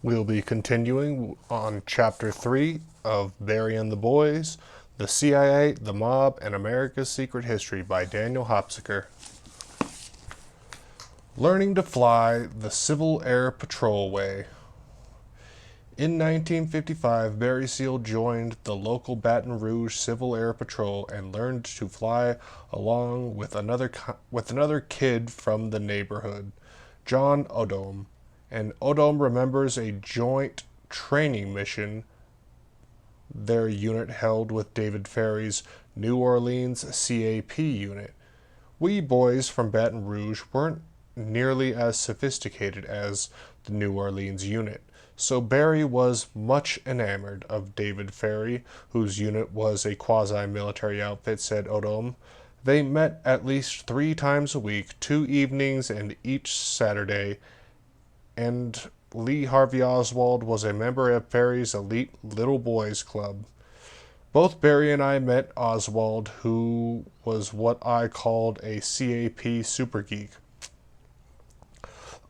We'll be continuing on Chapter 3 of Barry and the Boys, The CIA, the Mob, and America's Secret History by Daniel Hopsicker. Learning to Fly the Civil Air Patrol Way. In 1955, Barry Seal joined the local Baton Rouge Civil Air Patrol and learned to fly along with another kid from the neighborhood, John Odom. And Odom remembers a joint training mission their unit held with David Ferry's New Orleans CAP unit. We boys from Baton Rouge weren't nearly as sophisticated as the New Orleans unit, so Barry was much enamored of David Ferry, whose unit was a quasi-military outfit, said Odom. They met at least 3 times a week, 2 evenings and each Saturday, and Lee Harvey Oswald was a member of Ferry's elite Little Boys Club. Both Barry and I met Oswald, who was what I called a CAP super geek.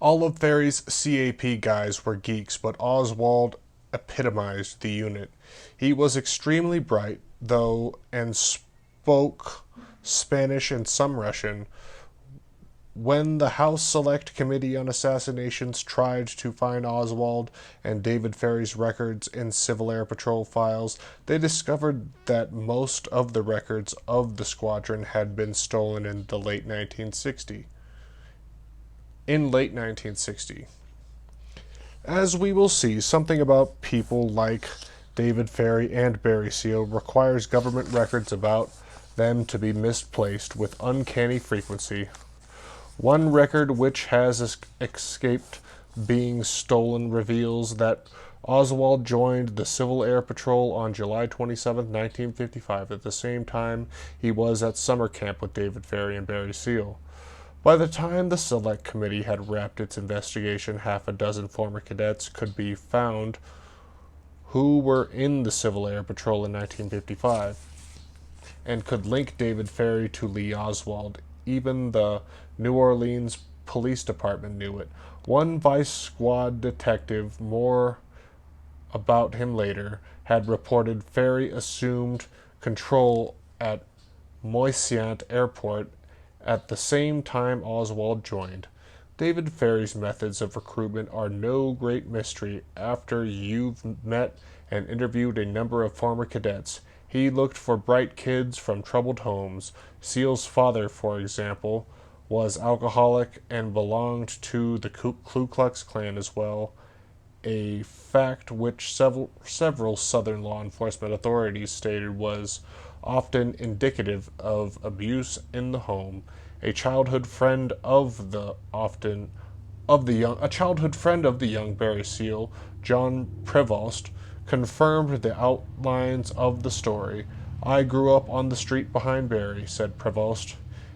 All of Ferry's CAP guys were geeks, but Oswald epitomized the unit. He was extremely bright, though, and spoke Spanish and some Russian. When the House Select Committee on Assassinations tried to find Oswald and David Ferry's records in Civil Air Patrol files, they discovered that most of the records of the squadron had been stolen in late 1960. As we will see, something about people like David Ferry and Barry Seal requires government records about them to be misplaced with uncanny frequency. One record which has escaped being stolen reveals that Oswald joined the Civil Air Patrol on July 27, 1955, at the same time he was at summer camp with David Ferry and Barry Seal. By the time the Select Committee had wrapped its investigation, half a dozen former cadets could be found who were in the Civil Air Patrol in 1955 and could link David Ferry to Lee Oswald. Even the New Orleans Police Department knew it. One vice squad detective, more about him later, had reported Ferry assumed control at Moisant Airport at the same time Oswald joined. David Ferry's methods of recruitment are no great mystery. After you've met and interviewed a number of former cadets, he looked for bright kids from troubled homes. Seal's father, for example, was alcoholic and belonged to the Ku Klux Klan as well, a fact which several Southern law enforcement authorities stated was often indicative of abuse in the home. A childhood friend of the young Barry Seal, John Prevost, confirmed the outlines of the story. I grew up on the street behind Barry, said Prevost.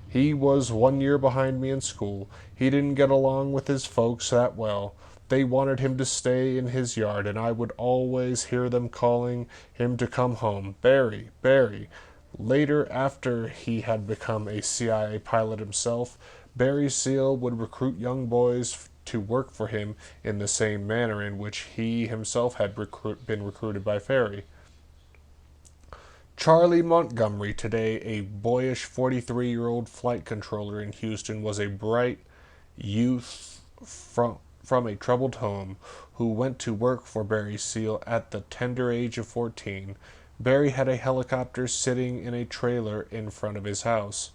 He was 1 year behind me in school. He didn't get along with his folks that well. They wanted him to stay in his yard, and I would always hear them calling him to come home. Barry, Barry. Later, after he had become a CIA pilot himself, Barry Seal would recruit young boys to work for him in the same manner in which he himself had been recruited by Ferry. Charlie Montgomery, today a boyish 43-year-old flight controller in Houston, was a bright youth from a troubled home who went to work for Barry Seal at the tender age of 14. Barry had a helicopter sitting in a trailer in front of his house.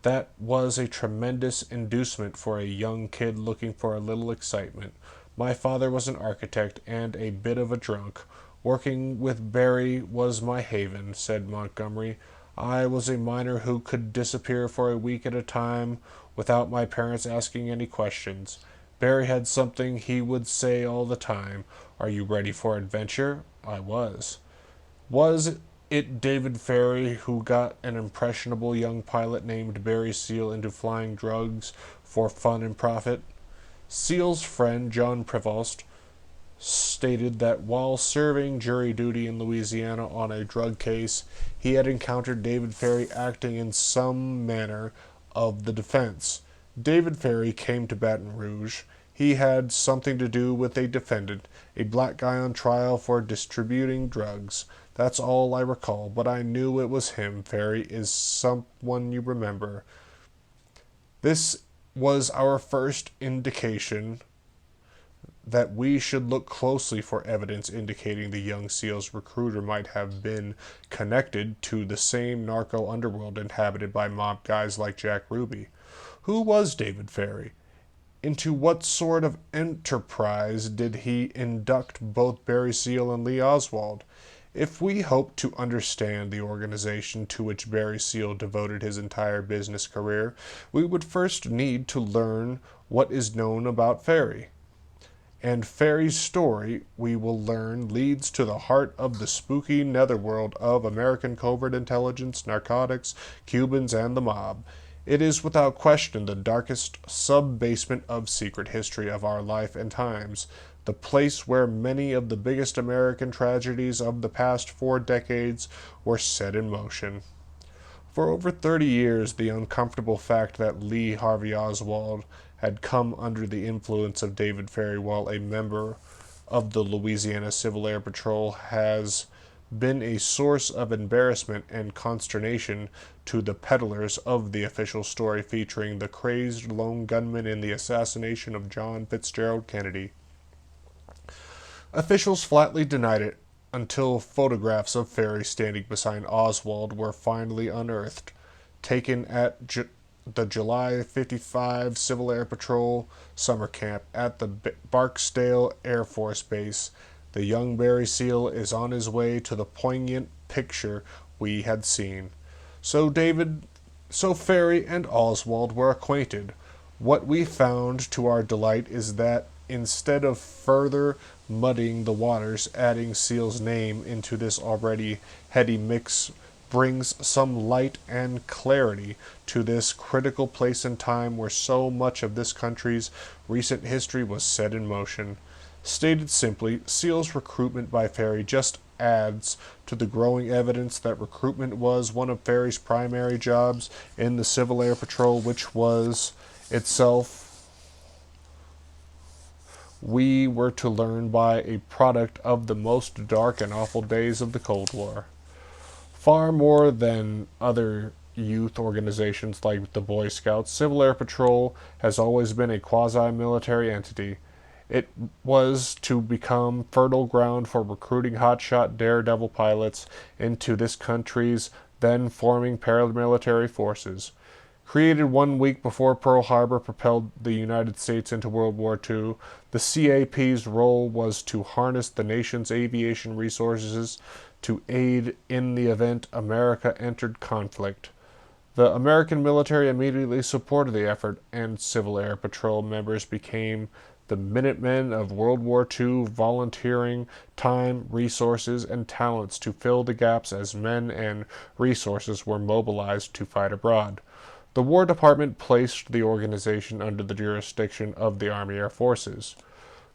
That was a tremendous inducement for a young kid looking for a little excitement. My father was an architect and a bit of a drunk. Working with Barry was my haven, said Montgomery. I was a miner who could disappear for a week at a time without my parents asking any questions. Barry had something he would say all the time. Are you ready for adventure? I was. Was it David Ferry who got an impressionable young pilot named Barry Seal into flying drugs for fun and profit? Seal's friend, John Prevost, stated that while serving jury duty in Louisiana on a drug case, he had encountered David Ferry acting in some manner of the defense. David Ferry came to Baton Rouge. he had something to do with a defendant, a black guy on trial for distributing drugs. That's all I recall, but I knew it was him. Ferry is someone you remember. This was our first indication that we should look closely for evidence indicating the young SEAL's recruiter might have been connected to the same narco underworld inhabited by mob guys like Jack Ruby. Who was David Ferry? Into what sort of enterprise did he induct both Barry Seal and Lee Oswald? If we hope to understand the organization to which Barry Seal devoted his entire business career, we would first need to learn what is known about Ferry. And Ferry's story, we will learn, leads to the heart of the spooky netherworld of American covert intelligence, narcotics, Cubans, and the mob. It is without question the darkest sub-basement of secret history of our life and times, the place where many of the biggest American tragedies of the past 4 decades were set in motion. For over 30 years, the uncomfortable fact that Lee Harvey Oswald had come under the influence of David Ferry while a member of the Louisiana Civil Air Patrol has been a source of embarrassment and consternation to the peddlers of the official story featuring the crazed lone gunman in the assassination of John Fitzgerald Kennedy. Officials flatly denied it until photographs of Ferry standing beside Oswald were finally unearthed, taken at the July 55 Civil Air Patrol summer camp at the Barksdale Air Force Base. The young Barry Seal is on his way to the poignant picture we had seen. So Ferry and Oswald were acquainted. What we found to our delight is that instead of further muddying the waters, adding Seal's name into this already heady mix brings some light and clarity to this critical place and time where so much of this country's recent history was set in motion. Stated simply, Seal's recruitment by Ferry just adds to the growing evidence that recruitment was one of Ferry's primary jobs in the Civil Air Patrol, which was itself, we were to learn, by a product of the most dark and awful days of the Cold War. Far more than other youth organizations like the Boy Scouts, Civil Air Patrol has always been a quasi-military entity. It was to become fertile ground for recruiting hotshot daredevil pilots into this country's then forming paramilitary forces. Created 1 week before Pearl Harbor propelled the United States into World War II, the CAP's role was to harness the nation's aviation resources to aid in the event America entered conflict. The American military immediately supported the effort, and Civil Air Patrol members became the Minutemen of World War II, volunteering time, resources, and talents to fill the gaps as men and resources were mobilized to fight abroad. The War Department placed the organization under the jurisdiction of the Army Air Forces.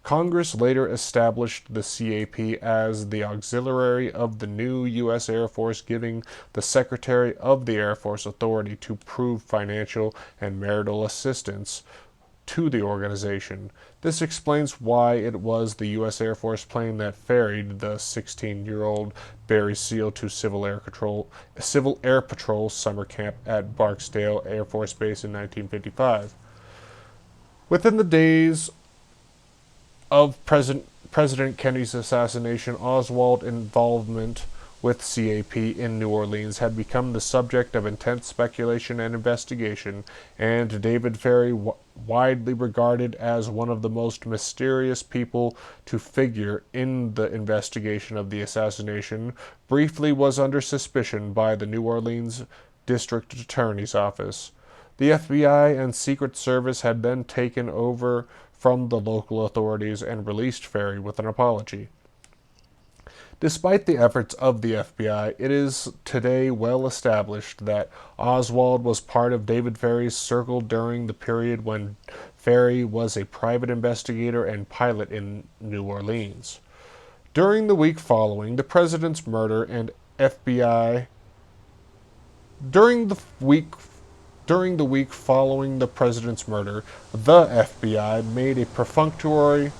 Congress later established the CAP as the auxiliary of the new U.S. Air Force, giving the Secretary of the Air Force authority to prove financial and marital assistance to the organization. This explains why it was the U.S. Air Force plane that ferried the 16-year-old Barry Seal to Civil Air Patrol summer camp at Barksdale Air Force Base in 1955. Within the days of President Kennedy's assassination, Oswald's involvement with CAP in New Orleans had become the subject of intense speculation and investigation, and David Ferry, widely regarded as one of the most mysterious people to figure in the investigation of the assassination, briefly was under suspicion by the New Orleans District Attorney's Office. The FBI and Secret Service had then taken over from the local authorities and released Ferry with an apology. Despite the efforts of the FBI, it is today well established that Oswald was part of David Ferry's circle during the period when Ferry was a private investigator and pilot in New Orleans. During the week following the president's murder and FBI During the week During the week following the president's murder, the FBI made a perfunctory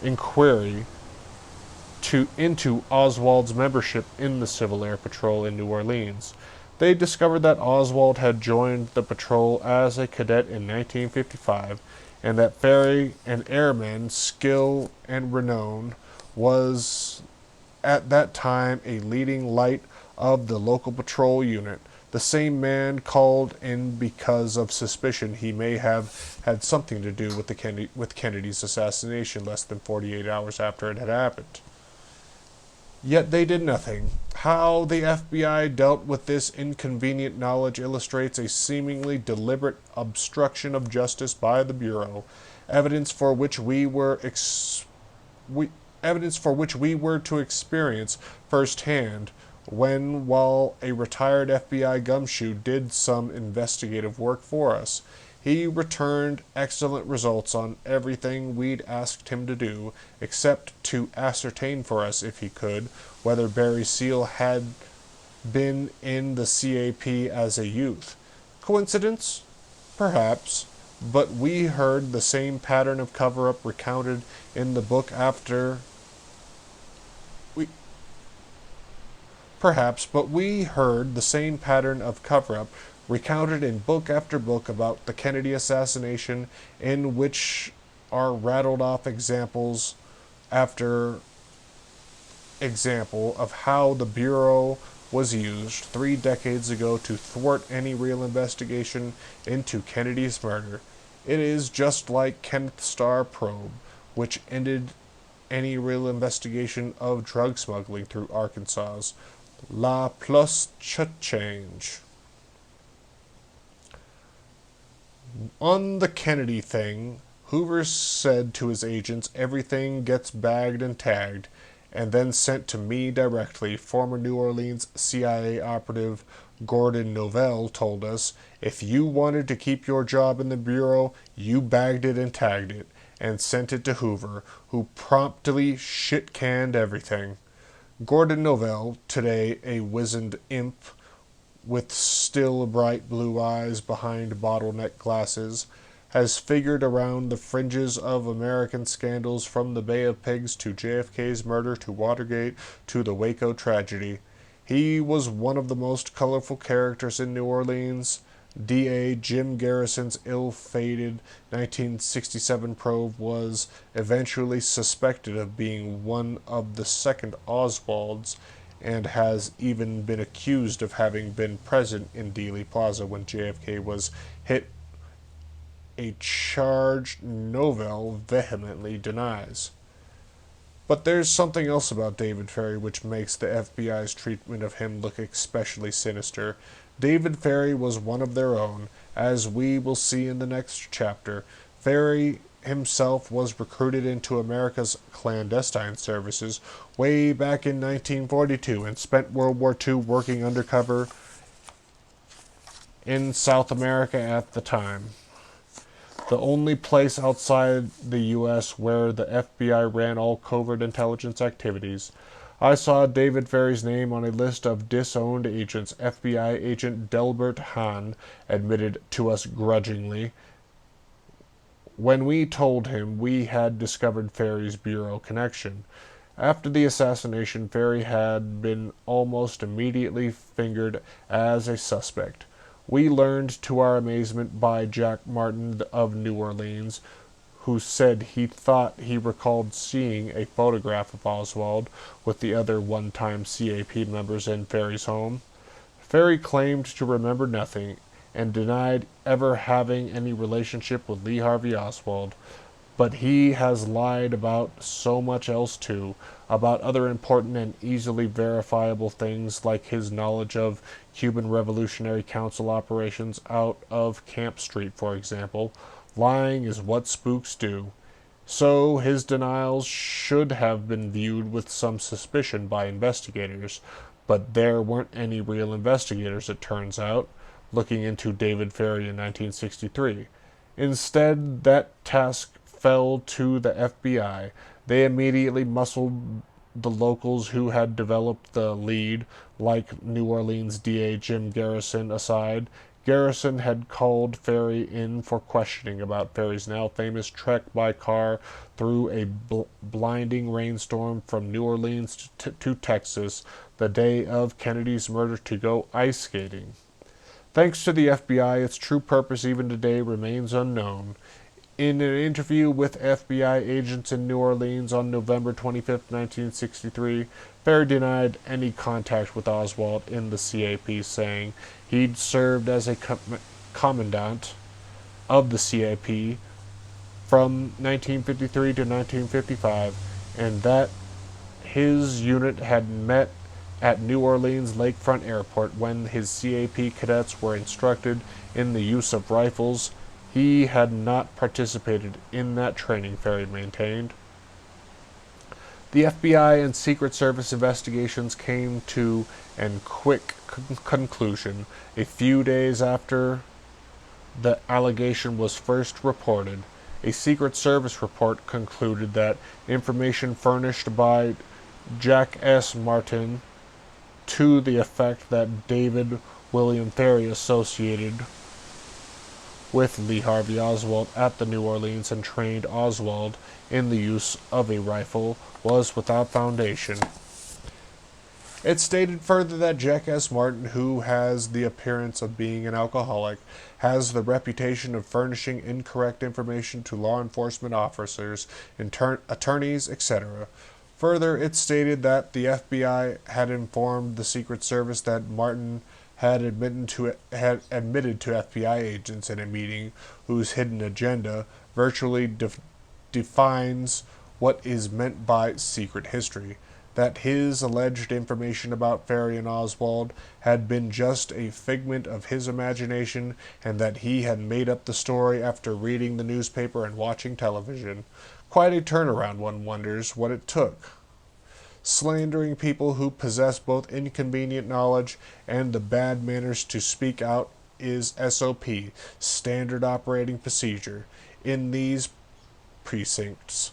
inquiry into Oswald's membership in the Civil Air Patrol in New Orleans. They discovered that Oswald had joined the patrol as a cadet in 1955, and that Ferry, an airman's skill and renown, was at that time a leading light of the local patrol unit. The same man called in because of suspicion he may have had something to do with Kennedy's assassination less than 48 hours after it had happened. Yet they did nothing. How the FBI dealt with this inconvenient knowledge illustrates a seemingly deliberate obstruction of justice by the Bureau, evidence for which we were to experience firsthand when, while a retired FBI gumshoe did some investigative work for us. He returned excellent results on everything we'd asked him to do, except to ascertain for us, if he could, whether Barry Seal had been in the CAP as a youth. Coincidence? Perhaps. But we heard the same pattern of cover-up recounted in the book after... Perhaps, but we heard the same pattern of cover-up recounted in book after book about the Kennedy assassination, in which are rattled off examples after example of how the Bureau was used 3 decades ago to thwart any real investigation into Kennedy's murder. It is just like Kenneth Starr probe, which ended any real investigation of drug smuggling through Arkansas's La Plus Change. On the Kennedy thing, Hoover said to his agents, everything gets bagged and tagged, and then sent to me directly. Former New Orleans CIA operative Gordon Novell told us, if you wanted to keep your job in the Bureau, you bagged it and tagged it, and sent it to Hoover, who promptly shit-canned everything. Gordon Novell, today a wizened imp, with still bright blue eyes behind bottleneck glasses, has figured around the fringes of American scandals from the Bay of Pigs to JFK's murder to Watergate to the Waco tragedy. He was one of the most colorful characters in New Orleans. D.A. Jim Garrison's ill-fated 1967 probe was eventually suspected of being one of the second Oswalds, and has even been accused of having been present in Dealey Plaza when JFK was hit, a charge Novell vehemently denies. But there's something else about David Ferry which makes the FBI's treatment of him look especially sinister. David Ferry was one of their own, as we will see in the next chapter. Ferry himself was recruited into America's clandestine services way back in 1942 and spent World War II working undercover in South America at the time. The only place outside the U.S. where the FBI ran all covert intelligence activities. I saw David Ferry's name on a list of disowned agents. FBI agent Delbert Hahn admitted to us grudgingly when we told him we had discovered Ferry's Bureau connection. After the assassination, Ferry had been almost immediately fingered as a suspect. We learned to our amazement by Jack Martin of New Orleans, who said he thought he recalled seeing a photograph of Oswald with the other one-time CAP members in Ferry's home. Ferry claimed to remember nothing, and denied ever having any relationship with Lee Harvey Oswald. But he has lied about so much else too, about other important and easily verifiable things like his knowledge of Cuban Revolutionary Council operations out of Camp Street, for example. Lying is what spooks do. So his denials should have been viewed with some suspicion by investigators, but there weren't any real investigators, it turns out, looking into David Ferry in 1963. Instead, that task fell to the FBI. They immediately muscled the locals who had developed the lead, like New Orleans DA Jim Garrison aside, Garrison had called Ferry in for questioning about Ferry's now famous trek by car through a blinding rainstorm from New Orleans to Texas the day of Kennedy's murder to go ice skating. Thanks to the FBI, its true purpose even today remains unknown. In an interview with FBI agents in New Orleans on November 25, 1963, Ferry denied any contact with Oswald in the CAP, saying he'd served as a commandant of the CAP from 1953 to 1955, and that his unit had met at New Orleans Lakefront Airport when his CAP cadets were instructed in the use of rifles. He had not participated in that training, Ferry maintained. The FBI and Secret Service investigations came to an quick conclusion a few days after the allegation was first reported. A Secret Service report concluded that information furnished by Jack S. Martin to the effect that David William Ferry associated with Lee Harvey Oswald at the New Orleans and trained Oswald in the use of a rifle was without foundation. It stated further that Jack S. Martin, who has the appearance of being an alcoholic, has the reputation of furnishing incorrect information to law enforcement officers, attorneys, etc. Further, it stated that the FBI had informed the Secret Service that Martin had admitted to FBI agents in a meeting whose hidden agenda virtually defines what is meant by secret history, that his alleged information about Ferry and Oswald had been just a figment of his imagination, and that he had made up the story after reading the newspaper and watching television. Quite a turnaround, one wonders what it took. Slandering people who possess both inconvenient knowledge and the bad manners to speak out is SOP, standard operating procedure, in these precincts.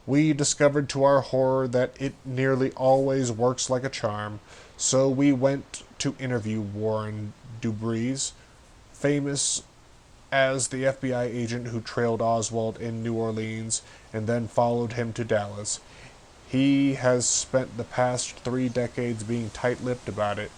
We discovered to our horror that it nearly always works like a charm, so we went to interview Warren Dubriez, famous as the FBI agent who trailed Oswald in New Orleans and then followed him to Dallas. He has spent the past 3 decades being tight-lipped about it.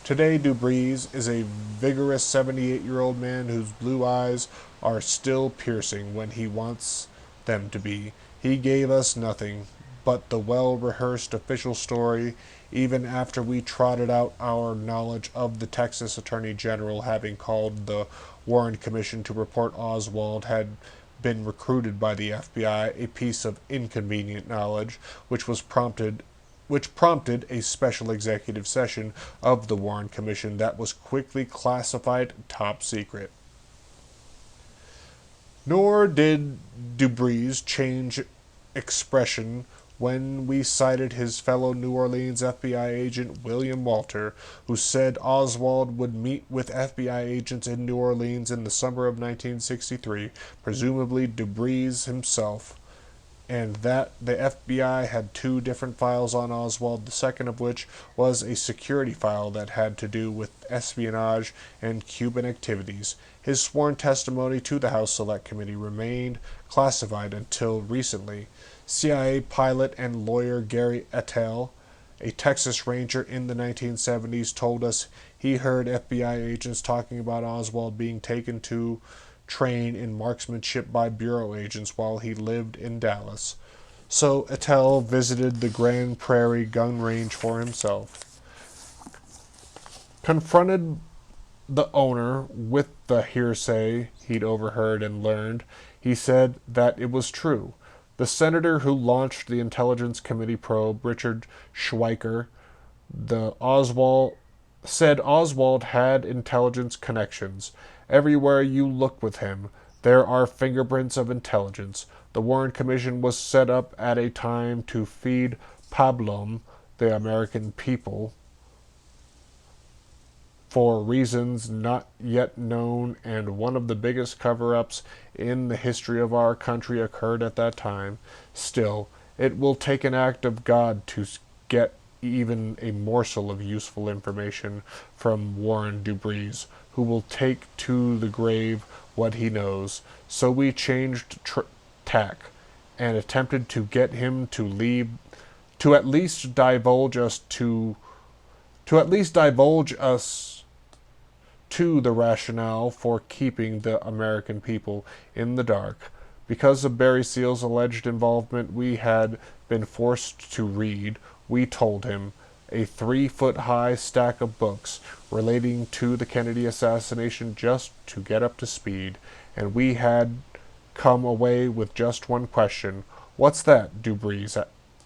Today, Dubriez is a vigorous 78-year-old man whose blue eyes are still piercing when he wants them to be. He gave us nothing but the well-rehearsed official story, even after we trotted out our knowledge of the Texas Attorney General having called the Warren Commission to report Oswald had been recruited by the FBI, a piece of inconvenient knowledge which prompted a special executive session of the Warren Commission that was quickly classified top secret. Nor did Dubriez change expression when we cited his fellow New Orleans FBI agent William Walter, who said Oswald would meet with FBI agents in New Orleans in the summer of 1963, presumably Dubriez himself, and that the FBI had 2 different files on Oswald, the second of which was a security file that had to do with espionage and Cuban activities. His sworn testimony to the House Select Committee remained classified until recently. CIA pilot and lawyer Gary Attell, a Texas Ranger in the 1970s, told us he heard FBI agents talking about Oswald being taken to train in marksmanship by Bureau agents while he lived in Dallas. So Attell visited the Grand Prairie gun range for himself. Confronted the owner with the hearsay he'd overheard and learned, he said that it was true. The senator who launched the Intelligence Committee probe, Richard Schweiker, said Oswald had intelligence connections. Everywhere you look with him, there are fingerprints of intelligence. The Warren Commission was set up at a time to feed pablum, the American people, for reasons not yet known, and one of the biggest cover-ups in the history of our country occurred at that time. Still, it will take an act of God to get even a morsel of useful information from Warren Dubriez, who who will take to the grave what he knows. So we changed tack and attempted to get him to leave, to at least divulge us to the rationale for keeping the American people in the dark. Because of Barry Seal's alleged involvement, we had been forced to read, we told him, a 3-foot high stack of books relating to the Kennedy assassination just to get up to speed, and we had come away with just one question. "What's that?" Dubrees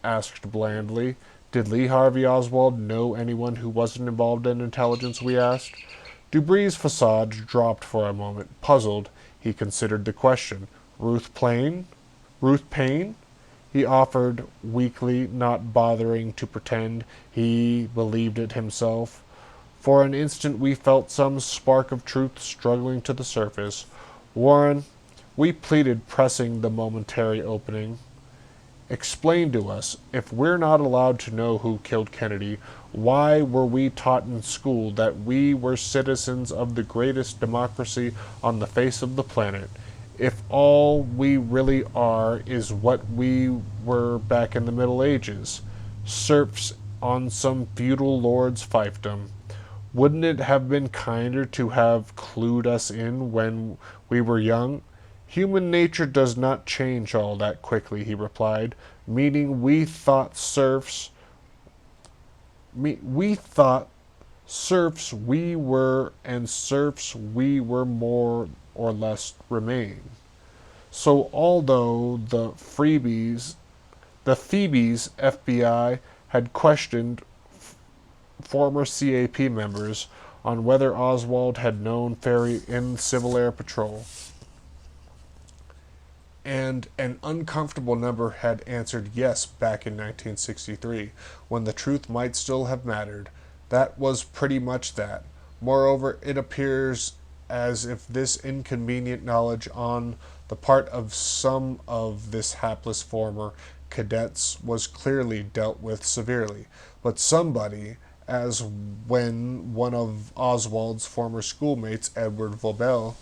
asked blandly. "Did Lee Harvey Oswald know anyone who wasn't involved in intelligence?" we asked. Dubrees' facade dropped for a moment. Puzzled, he considered the question. Ruth Payne? He offered weakly, not bothering to pretend he believed it himself. For an instant we felt some spark of truth struggling to the surface. "Warren," we pleaded, pressing the momentary opening, "explain to us, if we're not allowed to know who killed Kennedy, why were we taught in school that we were citizens of the greatest democracy on the face of the planet, if all we really are is what we were back in the Middle Ages, serfs on some feudal lord's fiefdom? Wouldn't it have been kinder to have clued us in when we were young?" "Human nature does not change all that quickly," he replied, "meaning we thought serfs we were, and serfs we were more or less remain. So although the Phoebe's FBI had questioned former CAP members on whether Oswald had known Ferry in Civil Air Patrol, and an uncomfortable number had answered yes back in 1963, when the truth might still have mattered. That was pretty much that. Moreover, it appears as if this inconvenient knowledge on the part of some of this hapless former cadets was clearly dealt with severely. But somebody, as when one of Oswald's former schoolmates, Edward Vobel,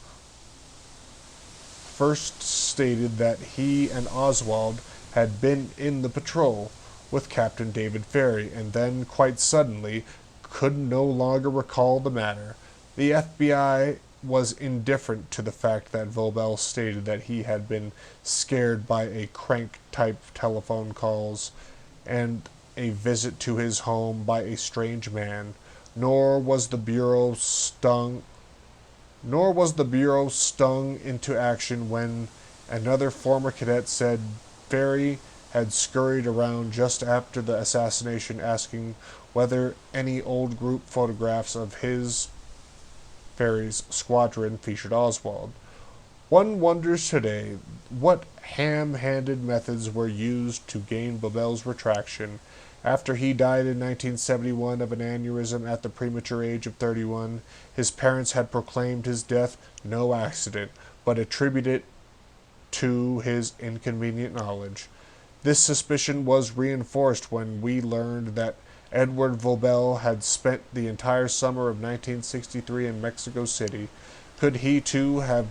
first stated that he and Oswald had been in the patrol with Captain David Ferry, and then, quite suddenly, could no longer recall the matter. The FBI was indifferent to the fact that Vobel stated that he had been scared by a crank-type telephone calls and a visit to his home by a strange man, nor was the Bureau stung into action when another former cadet said Ferry had scurried around just after the assassination asking whether any old group photographs of Ferry's squadron featured Oswald. One wonders today what ham-handed methods were used to gain Vobel's retraction. After he died in 1971 of an aneurysm at the premature age of 31, his parents had proclaimed his death no accident, but attributed it to his inconvenient knowledge. This suspicion was reinforced when we learned that Edward Vobel had spent the entire summer of 1963 in Mexico City. Could he, too, have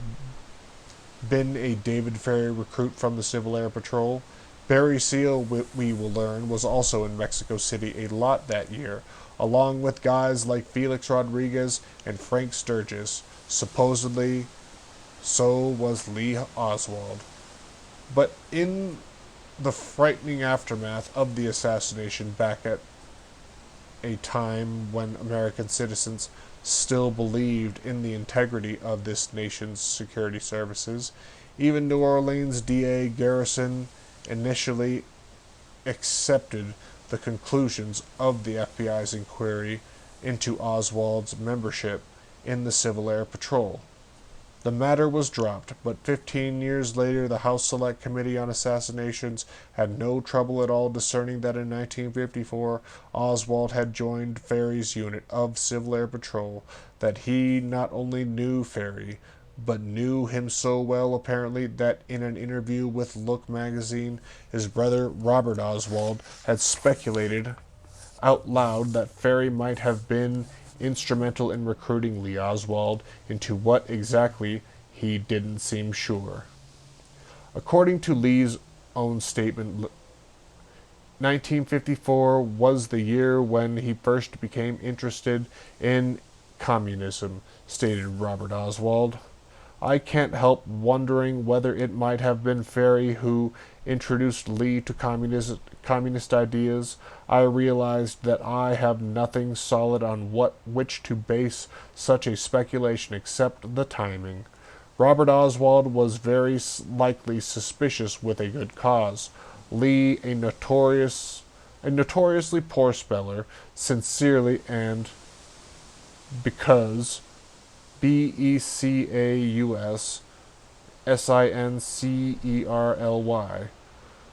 been a David Ferry recruit from the Civil Air Patrol? Barry Seal, we will learn, was also in Mexico City a lot that year, along with guys like Felix Rodriguez and Frank Sturgis. Supposedly, so was Lee Oswald. But in the frightening aftermath of the assassination, back at a time when American citizens still believed in the integrity of this nation's security services, even New Orleans DA Garrison initially accepted the conclusions of the FBI's inquiry into Oswald's membership in the Civil Air Patrol. The matter was dropped, but 15 years later the House Select Committee on Assassinations had no trouble at all discerning that in 1954 Oswald had joined Ferry's unit of Civil Air Patrol, that he not only knew Ferry, but knew him so well, apparently, that in an interview with Look magazine, his brother Robert Oswald had speculated out loud that Ferry might have been instrumental in recruiting Lee Oswald into what exactly he didn't seem sure. According to Lee's own statement, 1954 was the year when he first became interested in communism, stated Robert Oswald. I can't help wondering whether it might have been Ferry who introduced Lee to communist ideas. I realized that I have nothing solid on which to base such a speculation except the timing. Robert Oswald was very likely suspicious with a good cause. Lee, a notoriously poor speller, sincerely and because Becausincerly,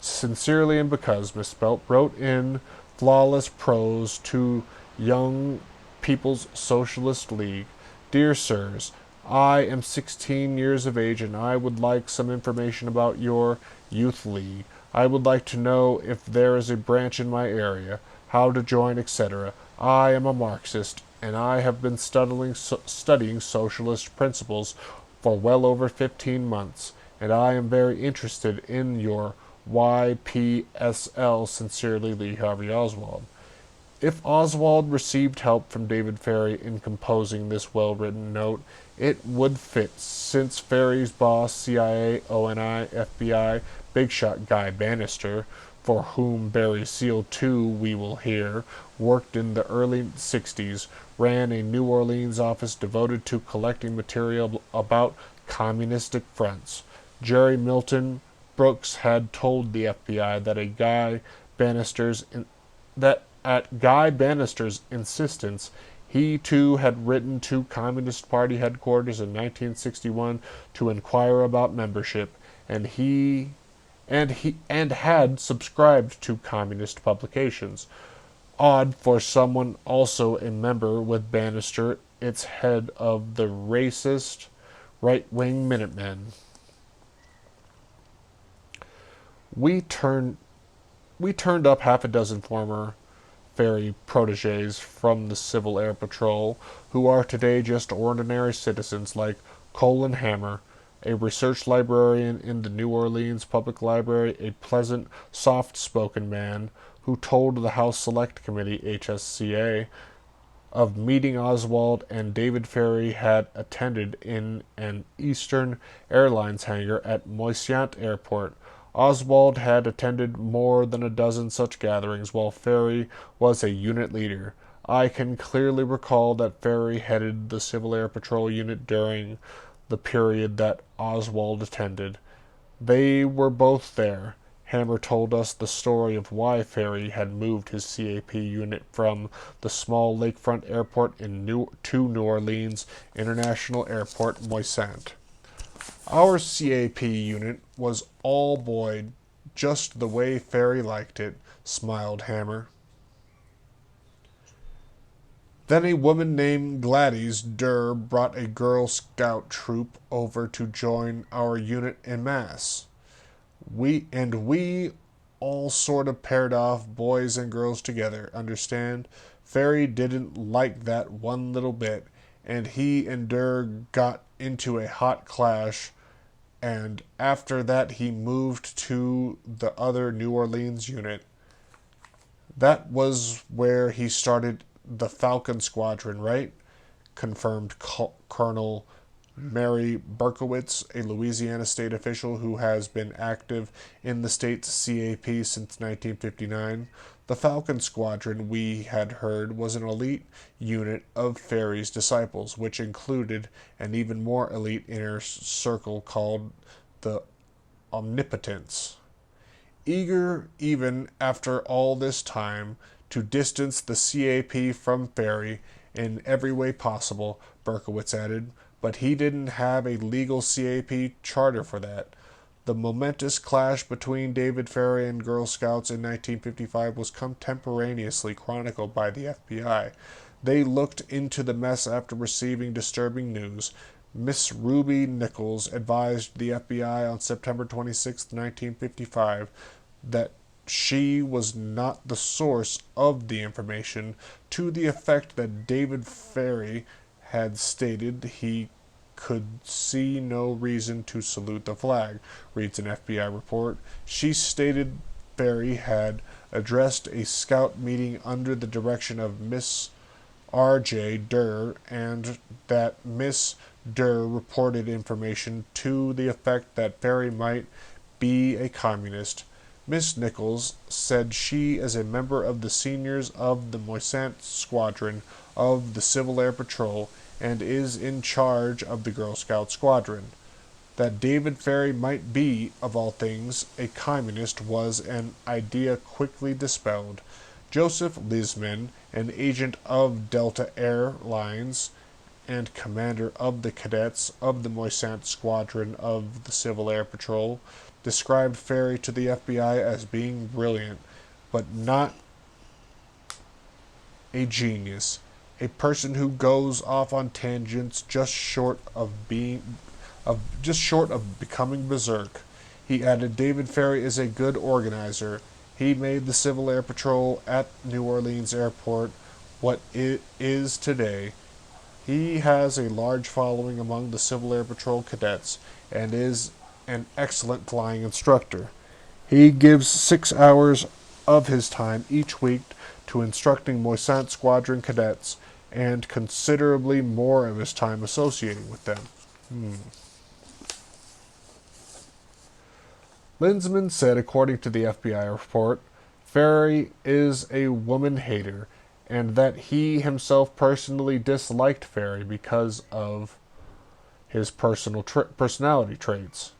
sincerely and because misspelt, wrote in flawless prose to Young People's Socialist League, Dear Sirs, I am 16 years of age and I would like some information about your youth league. I would like to know if there is a branch in my area, how to join, etc. I am a Marxist, and I have been studying socialist principles for well over 15 months, and I am very interested in your YPSL. Sincerely, Lee Harvey Oswald. If Oswald received help from David Ferry in composing this well-written note, it would fit, since Ferry's boss, CIA, ONI, FBI, big shot Guy Bannister, for whom Barry Seal, too, we will hear, worked in the early 60s, ran a New Orleans office devoted to collecting material about communistic fronts. Jerry Milton Brooks had told the FBI that at Guy Bannister's insistence, he too had written to Communist Party headquarters in 1961 to inquire about membership, and had subscribed to communist publications. Odd for someone also a member with Bannister, its head of the racist right-wing Minutemen. We turned up half a dozen former Ferry protégés from the Civil Air Patrol, who are today just ordinary citizens like Colin Hammer, a research librarian in the New Orleans Public Library, a pleasant, soft-spoken man who told the House Select Committee, HSCA, of meeting Oswald and David Ferry had attended in an Eastern Airlines hangar at Moisant Airport. Oswald had attended more than a dozen such gatherings, while Ferry was a unit leader. I can clearly recall that Ferry headed the Civil Air Patrol unit during the period that Oswald attended. They were both there. Hammer told us the story of why Ferry had moved his CAP unit from the small lakefront airport to New Orleans International Airport, Moisant. Our CAP unit was all boy, just the way Ferry liked it, smiled Hammer. Then a woman named Gladys Durr brought a Girl Scout troop over to join our unit en masse. We all sort of paired off, boys and girls together, understand? Ferry didn't like that one little bit, and he and Durr got into a hot clash, and after that he moved to the other New Orleans unit. That was where he started the Falcon Squadron, right? Confirmed Colonel Mary Berkowitz, a Louisiana state official who has been active in the state's CAP since 1959. The Falcon Squadron, we had heard, was an elite unit of Ferry's disciples, which included an even more elite inner circle called the Omnipotents. Eager, even after all this time, to distance the CAP from Ferry in every way possible, Berkowitz added, but he didn't have a legal CAP charter for that. The momentous clash between David Ferry and Girl Scouts in 1955 was contemporaneously chronicled by the FBI. They looked into the mess after receiving disturbing news. Miss Ruby Nichols advised the FBI on September 26, 1955, that she was not the source of the information, to the effect that David Ferry had stated he could see no reason to salute the flag, reads an FBI report. She stated Ferry had addressed a scout meeting under the direction of Miss R.J. Durr, and that Miss Durr reported information to the effect that Ferry might be a communist. Miss Nichols said she is a member of the seniors of the Moisant Squadron of the Civil Air Patrol and is in charge of the Girl Scout Squadron. That David Ferry might be, of all things, a communist was an idea quickly dispelled. Joseph Lisman, an agent of Delta Air Lines and commander of the cadets of the Moisant Squadron of the Civil Air Patrol, described Ferry to the FBI as being brilliant, but not a genius, a person who goes off on tangents just short of becoming berserk. He added, David Ferry is a good organizer. He made the Civil Air Patrol at New Orleans Airport what it is today. He has a large following among the Civil Air Patrol cadets and is an excellent flying instructor. He gives 6 hours of his time each week to instructing Moisant Squadron cadets and considerably more of his time associating with them. Linsman said, according to the FBI report, Ferry is a woman hater, and that he himself personally disliked Ferry because of his personality traits.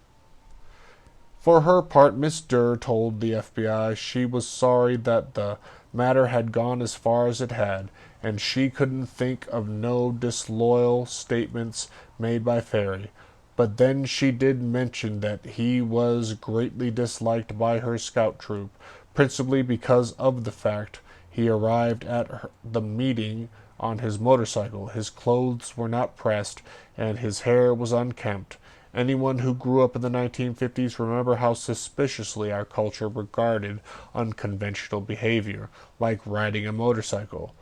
For her part, Miss Durr told the FBI she was sorry that the matter had gone as far as it had, and she couldn't think of no disloyal statements made by Ferry. But then she did mention that he was greatly disliked by her scout troop, principally because of the fact he arrived at the meeting on his motorcycle. His clothes were not pressed, and his hair was unkempt. Anyone who grew up in the 1950s remember how suspiciously our culture regarded unconventional behavior, like riding a motorcycle.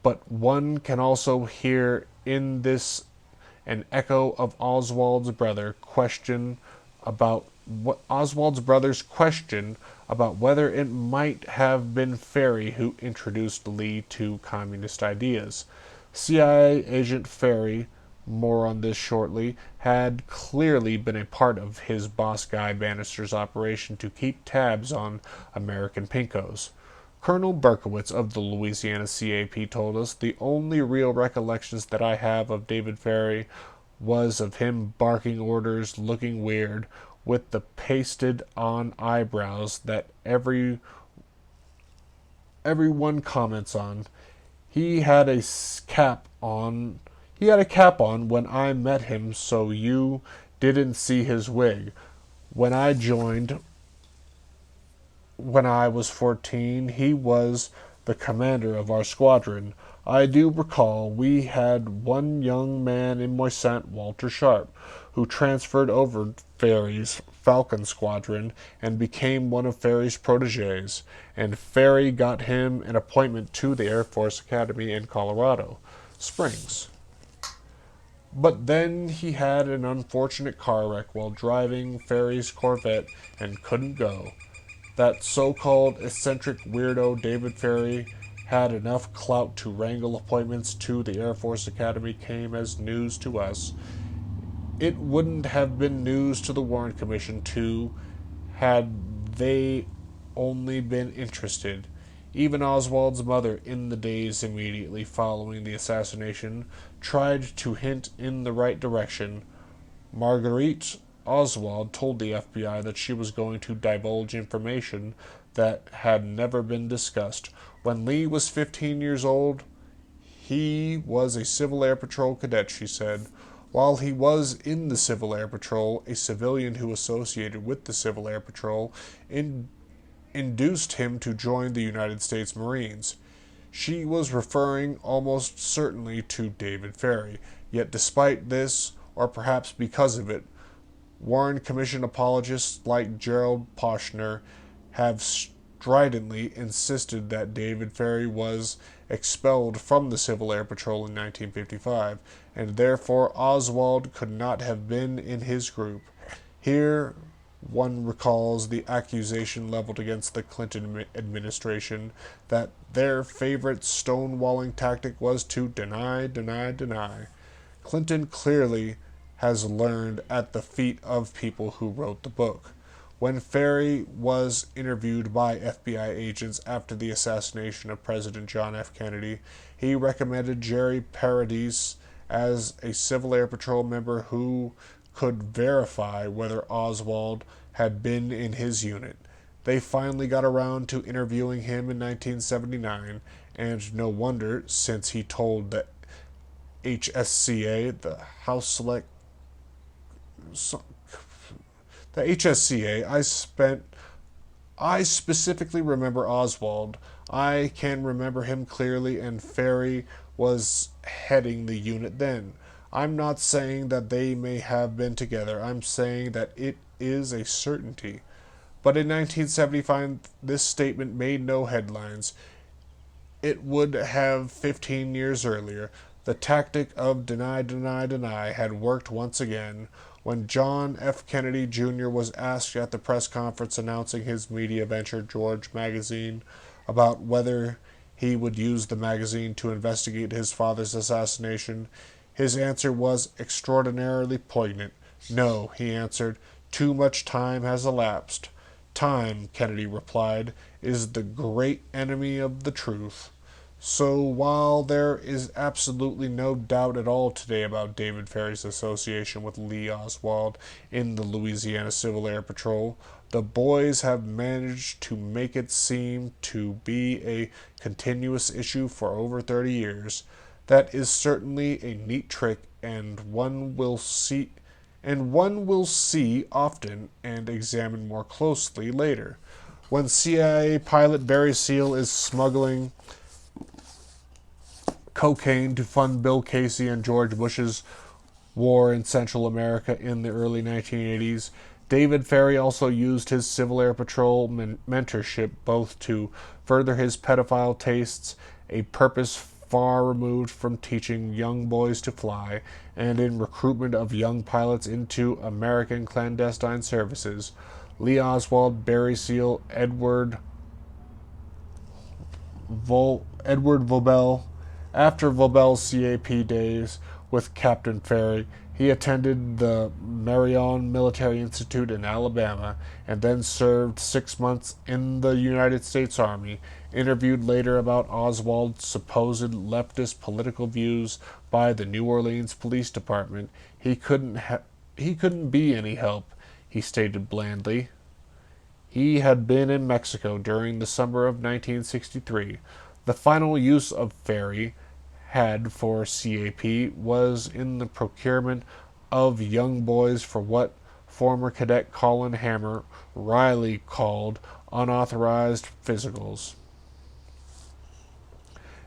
But one can also hear in this an echo of Oswald's brother's question about whether it might have been Ferry who introduced Lee to communist ideas. CIA agent Ferry, more on this shortly, had clearly been a part of his boss Guy Bannister's operation to keep tabs on American pinkos. Colonel Berkowitz of the Louisiana CAP told us, the only real recollections that I have of David Ferry was of him barking orders, looking weird, with the pasted-on eyebrows that everyone comments on. He had a cap on when I met him, so you didn't see his wig. When I joined, when I was 14, he was the commander of our squadron. I do recall we had one young man in Moisant, Walter Sharp, who transferred over Ferry's Falcon Squadron and became one of Ferry's protégés, and Ferry got him an appointment to the Air Force Academy in Colorado Springs. But then he had an unfortunate car wreck while driving Ferry's Corvette and couldn't go. That so-called eccentric weirdo David Ferry had enough clout to wrangle appointments to the Air Force Academy came as news to us. It wouldn't have been news to the Warren Commission, too, had they only been interested. Even Oswald's mother, in the days immediately following the assassination, tried to hint in the right direction. Marguerite Oswald told the FBI that she was going to divulge information that had never been discussed. When Lee was 15 years old, he was a Civil Air Patrol cadet, she said. While he was in the Civil Air Patrol, a civilian who associated with the Civil Air Patrol induced him to join the United States Marines. She was referring almost certainly to David Ferry. Yet despite this, or perhaps because of it, Warren Commission apologists like Gerald Poshner have stridently insisted that David Ferry was expelled from the Civil Air Patrol in 1955, and therefore Oswald could not have been in his group. Here one recalls the accusation leveled against the Clinton administration that their favorite stonewalling tactic was to deny, deny, deny. Clinton clearly has learned at the feet of people who wrote the book. When Ferry was interviewed by FBI agents after the assassination of President John F. Kennedy, he recommended Jerry Paradis as a Civil Air Patrol member who could verify whether Oswald had been in his unit. They finally got around to interviewing him in 1979, and no wonder, since he told the HSCA, the House Select the HSCA, I specifically remember Oswald. I can remember him clearly, and Ferry was heading the unit then. I'm not saying that they may have been together. I'm saying that it is a certainty. But in 1975, this statement made no headlines. It would have 15 years earlier. The tactic of deny, deny, deny had worked once again. When John F. Kennedy Jr. was asked at the press conference announcing his media venture, George Magazine, about whether he would use the magazine to investigate his father's assassination, his answer was extraordinarily poignant. No, he answered, too much time has elapsed. Time, Kennedy replied, is the great enemy of the truth. So while there is absolutely no doubt at all today about David Ferry's association with Lee Oswald in the Louisiana Civil Air Patrol, the boys have managed to make it seem to be a continuous issue for over 30 years. That is certainly a neat trick, and one will see often and examine more closely later. When CIA pilot Barry Seal is smuggling cocaine to fund Bill Casey and George Bush's war in Central America in the early 1980s, David Ferry also used his Civil Air Patrol mentorship both to further his pedophile tastes, a purpose far removed from teaching young boys to fly, and in recruitment of young pilots into American clandestine services. Lee Oswald, Barry Seal, Edward Vobel. After Vobel's CAP days with Captain Ferry, he attended the Marion Military Institute in Alabama and then served 6 months in the United States Army. Interviewed later about Oswald's supposed leftist political views by the New Orleans Police Department, he couldn't be any help, he stated blandly. He had been in Mexico during the summer of 1963. The final use of Ferry had for CAP was in the procurement of young boys for what former cadet Colin Hammer Riley called unauthorized physicals.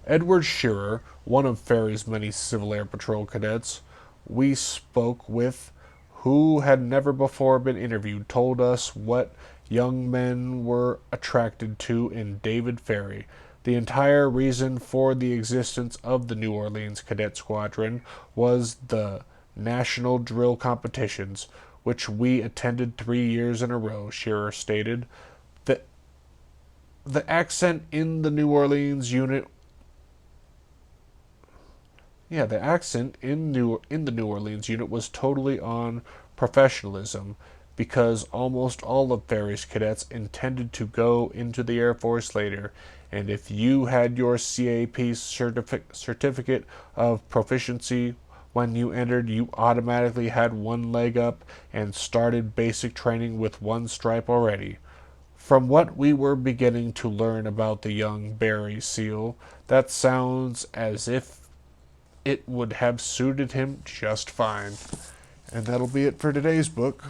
Edward Shearer, one of Ferry's many Civil Air Patrol cadets we spoke with, who had never before been interviewed, told us what young men were attracted to in David Ferry. The entire reason for the existence of the New Orleans Cadet Squadron was the national drill competitions, which we attended 3 years in a row, Shearer stated. The accent in the New Orleans unit the accent in the New Orleans unit was totally on professionalism, because almost all of Ferry's cadets intended to go into the Air Force later, and if you had your CAP certificate of proficiency when you entered, you automatically had one leg up and started basic training with one stripe already. From what we were beginning to learn about the young Barry Seal, that sounds as if it would have suited him just fine. And that'll be it for today's book.